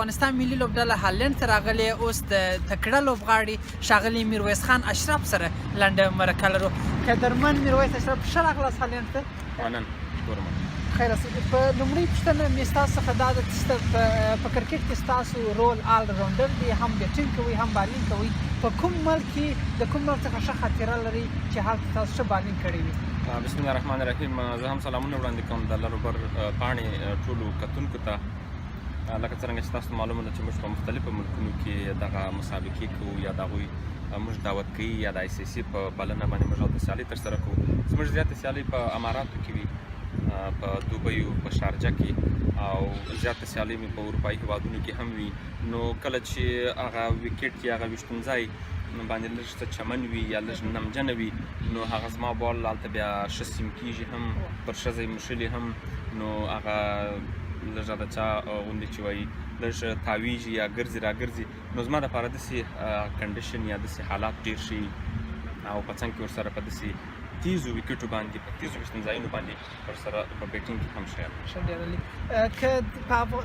افغانستان ملي لوبډله هالند ته راغلې، اوس د تکړه لوبغاړي ښاغلي میرویس خان اشرف سره لنډه مرکه لرو. قدرمن میرویس اشرف، ښه راغلاست هالند ته. مننه، شکرمه. خیر اوسئ. په لومړۍ پوښتنه مې ستاسو څخه دا ده چې په کرکټ کې ستاسو رول آل راونډر دی، هم بیټینګ کوئ هم بالینګ کوئ. په کوم ملک کې د کوم ملک څخه ښه خاطره لرئ چې هلته تاسو ښه بالینګ کړې وي؟ بسم الله الرحمن الرحیم. زه هم سلامونه وړاندې کوم د الله روبر پاڼې ټولو کتونکو ته. لکه څرنګه چې تاسو معلومه ده چې موږ په مختلفو ملکونو کې دغه مسابقې کوو یا د هغوی موږ دعوت کوي یا د ICC په بلنه باندې موږ هلته سیالۍ ترسره کوو. زموږ زیاتې سیالۍ په اماراتو کې وي، په دوبۍ او په شارجه کې، او زیاته سیالۍ مې په اروپایي هېوادونو کې هم وي. نو کله چې هغه وکټ یا هغه ویشتون ځای باندې لږ څه چمن وي یا لږ نمجنه وي، نو هغه زما بال هلته بیا ښه سیم کېږي، هم پر ښه ځای مښلي هم، نو هغه لږه د چا غوندې چې وایي لږ تاویږي یا ګرځي راګرځي. نو زما دپاره داسې کنډیشن یا داسې حالات ډېر شي او په څنګ کې ورسره په داسې تیزو وکټو باندې په تیزو ویشتون ځایونو باندې ورسره په بیټینګ کې هم شی ښه ډېر عالي. که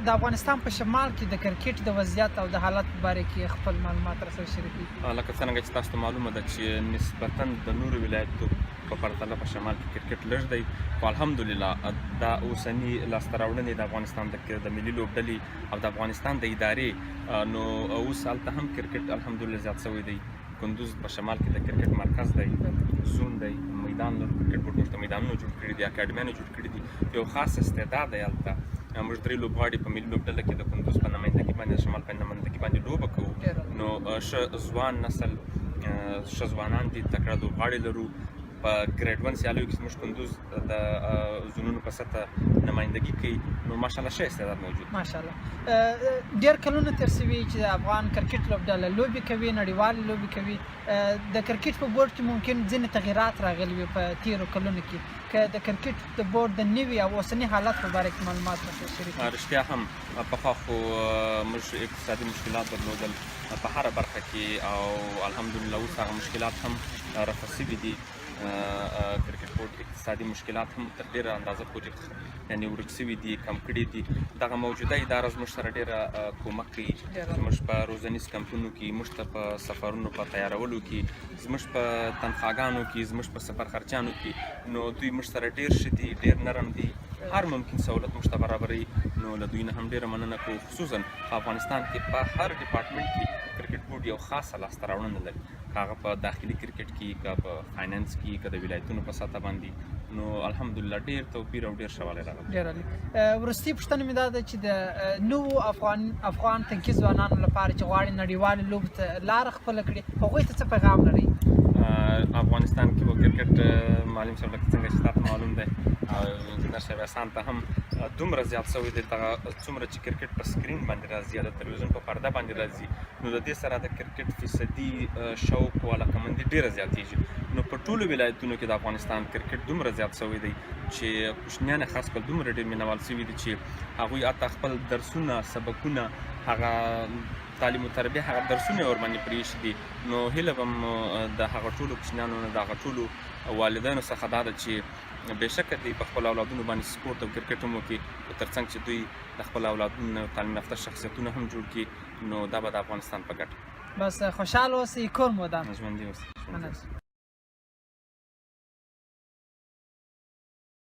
د افغانستان په شمال کې د کرکټ د وضعیت او د حالت په باره کې خپل معلومات راسره شریک کړي. لکه څرنګه چې تاسو ته معلومه ده چې نسبتاً د نورو ولایتو په پرتله په شمال کې کرکټ لږ دی، خو الحمدلله دا اوسني لاسته راوړنې د افغانستان د ملي لوبډلې او د افغانستان د ادارې، نو اوس هلته هم کرکټ الحمدلله زیات شوی دی. کندوز په شمال کې د کرکټ مرکز دی، زون دی، میدان لرو، کرکټ بورډ موږ ته میدانونه جوړ کړي دي، اکاډمیانې جوړ کړي دي. یو خاص استعداد دی هلته. موږ 3 لوبغاړي په ملي لوبډله کې د کندوز په نمایندګي باندې د شمال په نمایندګي باندې لوبه کوو. نو ښه ځوان نسل، ښه ځوانان دي، تکړه لوبغاړي لرو. په ګریډ 1 سیالیو کې زموږ کندوز د زونونو په سطحه نمایندګي کوي. نو ماشاءالله ښه استعداد موجود. ماشاءالله. ډېر کلونه تېر شوي چې د افغان کرکټ لوبډله لوبې کوي، نړیوالې لوبې کوي. د کرکټ په بورډ کې ممکن ځینې تغیرات راغلي وي په تېرو کلونو کې. که د کرکټ د بورډ د نوي او اوسني حالت په باره کې معلومات راته شریک کړئ. رښتیا هم پخوا خو موږ اقتصادي مشکلات درلودل په هره برخه کې، او الحمدلله اوس هغه مشکلات هم رفع شوي دي. کرکټ بورډ اقتصادي مشکلات هم تر ډېره اندازه پورې یعنې ورک شوي دي، کم کړي دي. دغه موجوده اداره زموږ سره ډېره کومک کوي. زموږ په روزنیز کمپونو کې، موږ ته په سفرونو په تیارولو کې، زموږ په تنخواګانو کې، زموږ په سفر خرچانو کې، نو دوی موږ سره ډېر ښه دي، ډېر نرم دي. هر ممکن سہولت موږ ته برابروي. نو له دوی نه هم ډېره مننه کوو. خصوصا په افغانستان کې په هر ډپارټمنټ کې کرکټ بورډ یو خاصه لاسته راوړنه لري، هغه په داخلي کرکټ کې، که په فاینانس کې، که د ولایتونو په سطحه باندې. نو الحمدلله ډېر توپیر او ډېر ښه والی راغلی. ډېر عالي. وروستۍ پوښتنه مې دا ده چې د نوو افغان تنکي ځوانانو لپاره چې غواړي نړیوالې لوبو ته لاره خپله کړي، هغوی ته څه پیغام لرئ؟ افغانستان کې به کرکټ معلم صاحب لکه څنګه چې تاسو معلوم دی، انجینر صاحب احسان ته هم دومره زیات شوی دی. دغه څومره چې کرکټ په سکرین باندې راځي یا د تلویزیون په پرده باندې راځي، نو د دې سره د کرکټ فیصدي شوق او علاقمندي ډېره زیاتېږي. نو په ټولو ولایتونو کې د افغانستان کرکټ دومره زیات شوی دی چې کوچنیان خاص کر دومره ډېر مینوال شوي دي چې هغوی حتی خپل درسونه، سبقونه، هغه تعلیم و تربیه، هغه درسونه ورباندې پرېښي دي. نو هیله به م د هغه ټولو کوچنیانو نه، د هغه ټولو والدینو څخه دا ده چې بېشکه دوی په خپلو اولادونو باندې سپورټ او کرکټ هم وکړي، تر څنګ چې دوی د خپلو اولادونو نه تعلیم یافته شخصیتونه هم جوړ کړي. نو دا به د افغانستان په ګټه. بس خوشحاله اوسئ، کور مو ودان. ژوندي اوسئ.